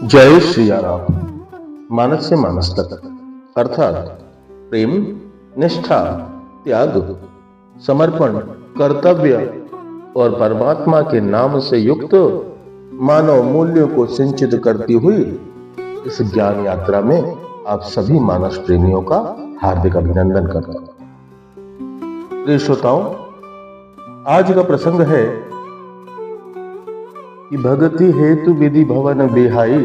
जय श्री राम। मानस से मानस तक अर्थात प्रेम, निष्ठा, त्याग, समर्पण, कर्तव्य और परमात्मा के नाम से युक्त मानव मूल्यों को सिंचित करती हुई इस ज्ञान यात्रा में आप सभी मानस प्रेमियों का हार्दिक अभिनंदन करता हूं। प्रिय श्रोताओं, आज का प्रसंग है कि भगति हेतु विधि भवन बिहाई,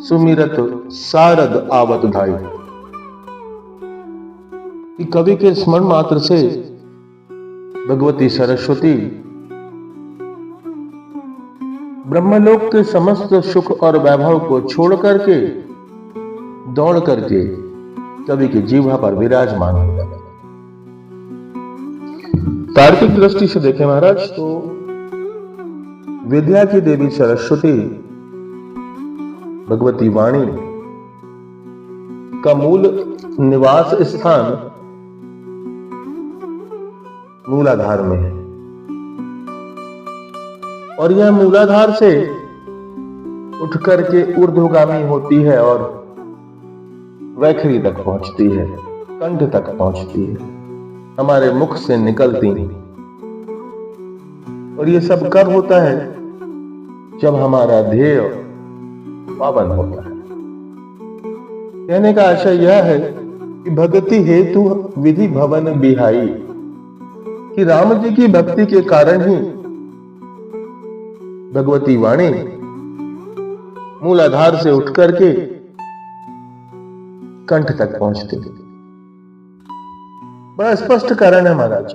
सुमिरत सारद आवत धाई। कि कवि के स्मरण मात्र से भगवती सरस्वती ब्रह्मलोक के समस्त सुख और वैभव को छोड़ करके दौड़ करके कवि की जीवा पर विराजमान हो गए। तार्किक दृष्टि से देखें महाराज तो विद्या की देवी सरस्वती भगवती वाणी का मूल निवास स्थान मूलाधार में है और यह मूलाधार से उठ करके ऊर्ध्वगामी होती है और वैखरी तक पहुंचती है, कंठ तक पहुंचती है, हमारे मुख से निकलती है। और ये सब कब होता है? जब हमारा ध्येय पावन होता है। कहने का आशय यह है कि भक्ति हेतु विधि भवन बिहाई, कि राम जी की भक्ति के कारण ही भगवती वाणी मूलाधार से उठ करके कंठ तक पहुंचती है। बड़ा स्पष्ट कारण है महाराज।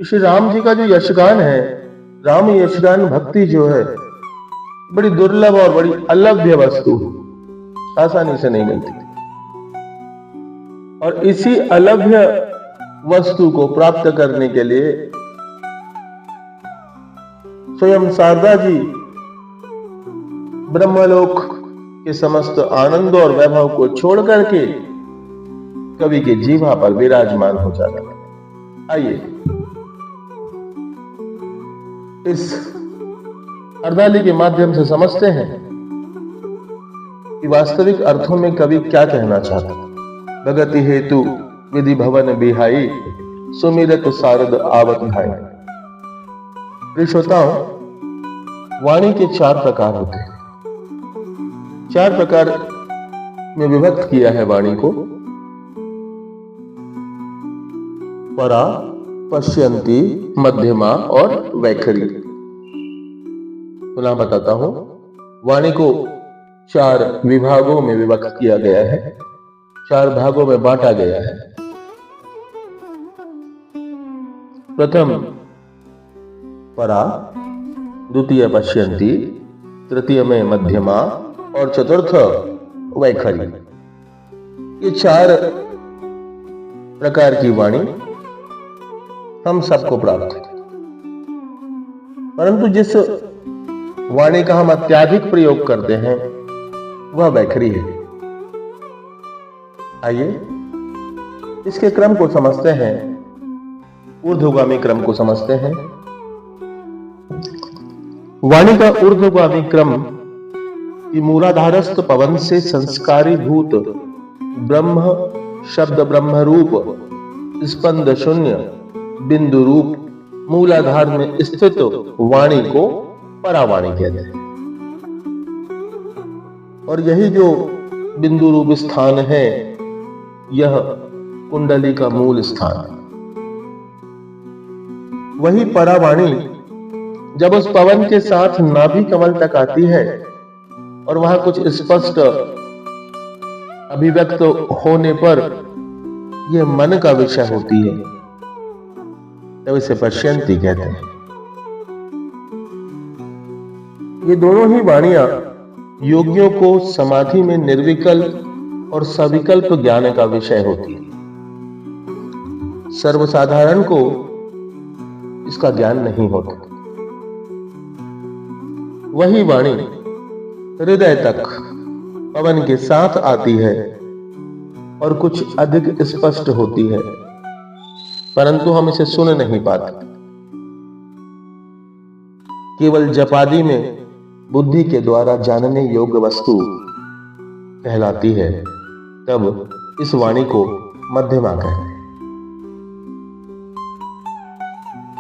श्री राम जी का जो यशगान है, राम यशगान भक्ति जो है, बड़ी दुर्लभ और बड़ी अलभ्य वस्तु, आसानी से नहीं मिलती। और इसी अलभ्य वस्तु को प्राप्त करने के लिए स्वयं शारदा जी ब्रह्मलोक के समस्त आनंद और वैभव को छोड़ करके कवि के जीवा पर विराजमान हो जाता है। आइए इस अर्दाली के माध्यम से समझते हैं कि वास्तविक अर्थों में कवि क्या कहना चाहता है। भगति हेतु विधि भवन बिहाई, सुमिरत सारद आवत धाई। प्रिय श्रोताओं, वाणी के 4 प्रकार होते हैं। 4 प्रकार में विभक्त किया है वाणी को। परा, पश्यंती, मध्यमा और वैखरी। पुनः बताता हूं, वाणी को 4 विभागों में विभक्त किया गया है, 4 भागों में बांटा गया है। प्रथम परा, द्वितीय पश्यंती, तृतीय में मध्यमा और चतुर्थ वैखरी। ये 4 प्रकार की वाणी हम सबको प्राप्त है, परंतु जिस वाणी का हम अत्यधिक प्रयोग करते हैं वह वैखरी है। आइए इसके क्रम को समझते हैं, ऊर्ध्वगामी क्रम को समझते हैं। वाणी का ऊर्ध्वगामी क्रम कि मूलाधारस्थ पवन से संस्कारी भूत ब्रह्म शब्द ब्रह्म रूप स्पंद शून्य बिंदु रूप मूलाधार में स्थित वाणी को परावाणी कहते हैं। और यही जो बिंदु रूप स्थान है, यह कुंडली का मूल स्थान है। वही परावाणी जब उस पवन के साथ नाभि कमल तक आती है और वहां कुछ स्पष्ट अभिव्यक्त होने पर यह मन का विषय होती है, तब इसे पश्यंती कहते हैं। ये दोनों ही वाणियां योगियों को समाधि में निर्विकल्प और सविकल्प ज्ञान का विषय होती है। सर्वसाधारण को इसका ज्ञान नहीं होता। वही वाणी हृदय तक पवन के साथ आती है और कुछ अधिक स्पष्ट होती है, परंतु हम इसे सुन नहीं पाते। केवल जपादि में बुद्धि के द्वारा जानने योग्य वस्तु कहलाती है, तब इस वाणी को मध्यमा कहते हैं।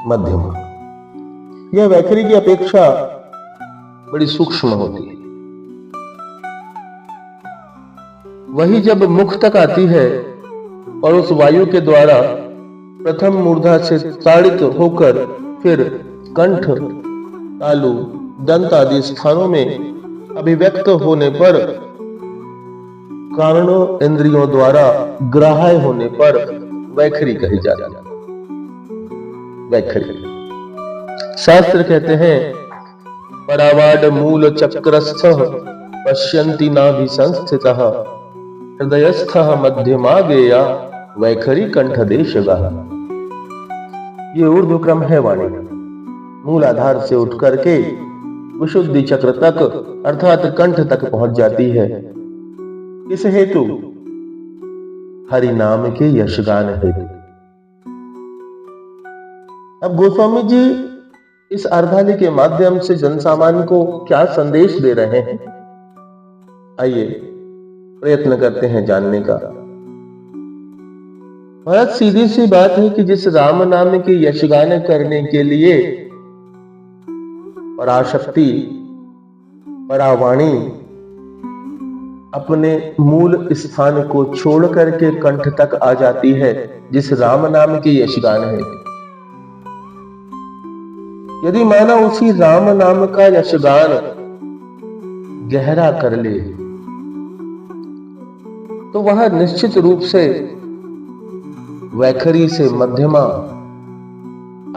मध्यमा यह वैखरी की अपेक्षा बड़ी सूक्ष्म होती है। वही जब मुख तक आती है और उस वायु के द्वारा प्रथम मूर्धा से ताड़ित होकर फिर कंठ, तालु, दंत आदि स्थानों में अभिव्यक्त होने पर, कारणों इंद्रियों द्वारा ग्राह्य होने पर वैखरी कही जाती है। वैखरी शास्त्र कहते हैं, परावाड मूल चक्रस्थ पश्यन्ति नाभि संस्थितः हृदयस्थ मध्यमा गेया वैखरी कंठ देश गः। ये ऊर्ध्व क्रम है वाणी का। मूल आधार से उठ करके विशुद्धि चक्र तक अर्थात कंठ तक पहुंच जाती है। किस हेतु? हरि नाम के यशगान हेतु। अब गोस्वामी जी इस अर्धाली के माध्यम से जनसामान्य को क्या संदेश दे रहे हैं, आइए प्रयत्न करते हैं जानने का। बहुत सीधी सी बात है कि जिस राम नाम के यशगान करने के लिए पराशक्ति, परावाणी अपने मूल स्थान को छोड़ करके कंठ तक आ जाती है, जिस राम नाम के यशगान है। यदि माना उसी राम नाम का यशगान गहरा कर ले तो वह निश्चित रूप से वैखरी से मध्यमा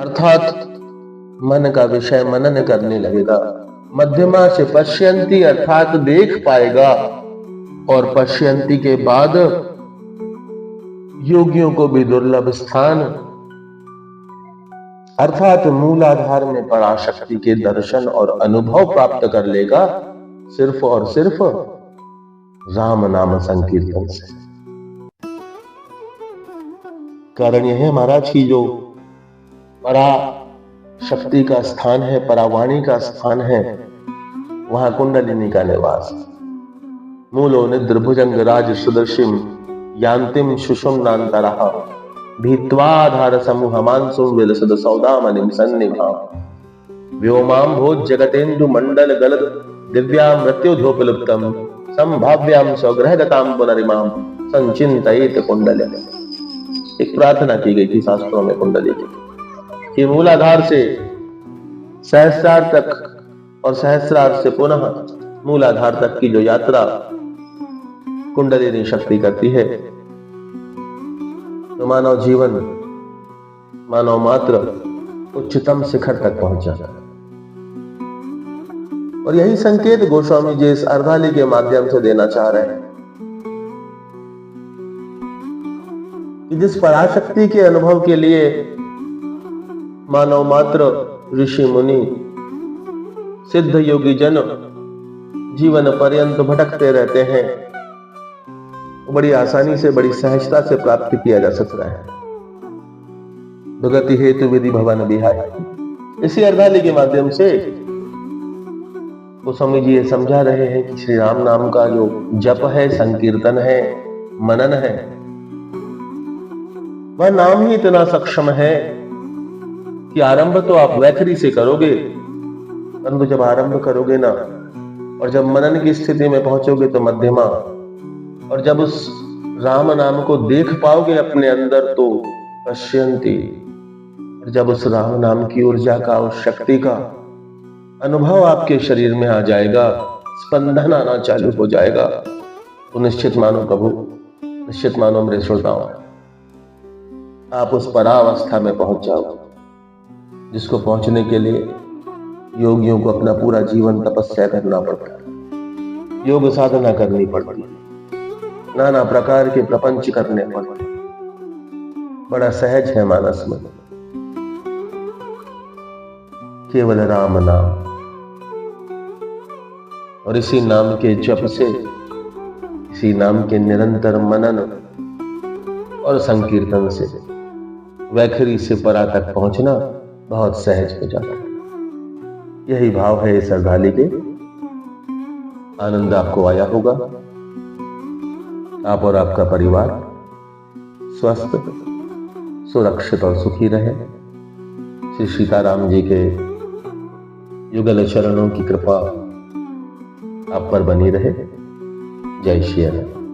अर्थात मन का विषय मनन करने लगेगा। मध्यमा से पश्यन्ति अर्थात देख पाएगा, और पश्यन्ति के बाद योगियों को भी दुर्लभ स्थान अर्थात मूलाधार में पराशक्ति के दर्शन और अनुभव प्राप्त कर लेगा, सिर्फ और सिर्फ राम नाम संकीर्तन से। कारण यह है महाराज की जो परा शक्ति का स्थान है, परावाणी का स्थान है, वहां कुंडलिनी का निवास। मूलो निद्र भुजंग राज सुदर्शिम यान्तिम सुषुम्नान्तरः भीत्वाधार समूह मांसुम विलसद सौदामनिम सन्निभां व्योमां भोज जगतेन्दु मंडल गलद दिव्या मृत्युधोपलुप्तम संभाव्याम स्वग्रहगतां पुनरिमां संचिन्तयेत कुंडलिनी। एक प्रार्थना की गई थी शास्त्रों में कुंडली की, कि मूलाधार से सहस्रार तक और सहस्रार से पुनः मूलाधार तक की जो यात्रा कुंडलिनी शक्ति करती है, तो मानव जीवन, मानव मात्र उच्चतम शिखर तक पहुंच जाता है। और यही संकेत गोस्वामी जी इस अर्धाली के माध्यम से देना चाह रहे हैं कि जिस पराशक्ति के अनुभव के लिए मानव मात्र, ऋषि मुनि, सिद्ध योगी जन जीवन पर्यंत भटकते रहते हैं, बड़ी आसानी से, बड़ी सहजता से प्राप्त किया जा सकता है। भगति हेतु विधि भवन विहाय। इसी अर्धाली के माध्यम से गोस्वामी जी ये समझा रहे हैं कि श्री राम नाम का जो जप है, संकीर्तन है, मनन है, वह नाम ही इतना सक्षम है कि आरंभ तो आप वैखरी से करोगे, परंतु जब आरंभ करोगे ना, और जब मनन की स्थिति में पहुंचोगे तो मध्यमा, और जब उस राम नाम को देख पाओगे अपने अंदर तो पश्यन्ति, और जब उस राम नाम की ऊर्जा का, उस शक्ति का अनुभव आपके शरीर में आ जाएगा, स्पंदन आना चालू हो जाएगा, तो निश्चित मानो प्रभु, निश्चित मानो मेरे श्रोताओं, आप उस परावस्था में पहुंच जाओ जिसको पहुंचने के लिए योगियों को अपना पूरा जीवन तपस्या करना पड़ता है, योग साधना करनी पड़ती है, नाना प्रकार के प्रपंच करने पड़ते। बड़ा सहज है मानस में केवल राम नाम, और इसी नाम के जप से, इसी नाम के निरंतर मनन और संकीर्तन से वैखरी से परा तक पहुंचना बहुत सहज हो जाता है। यही भाव है इस अर्धाली के आनंद आपको आया होगा। आप और आपका परिवार स्वस्थ, सुरक्षित और सुखी रहे। श्री सीताराम जी के युगल चरणों की कृपा आप पर बनी रहे। जय श्री राम।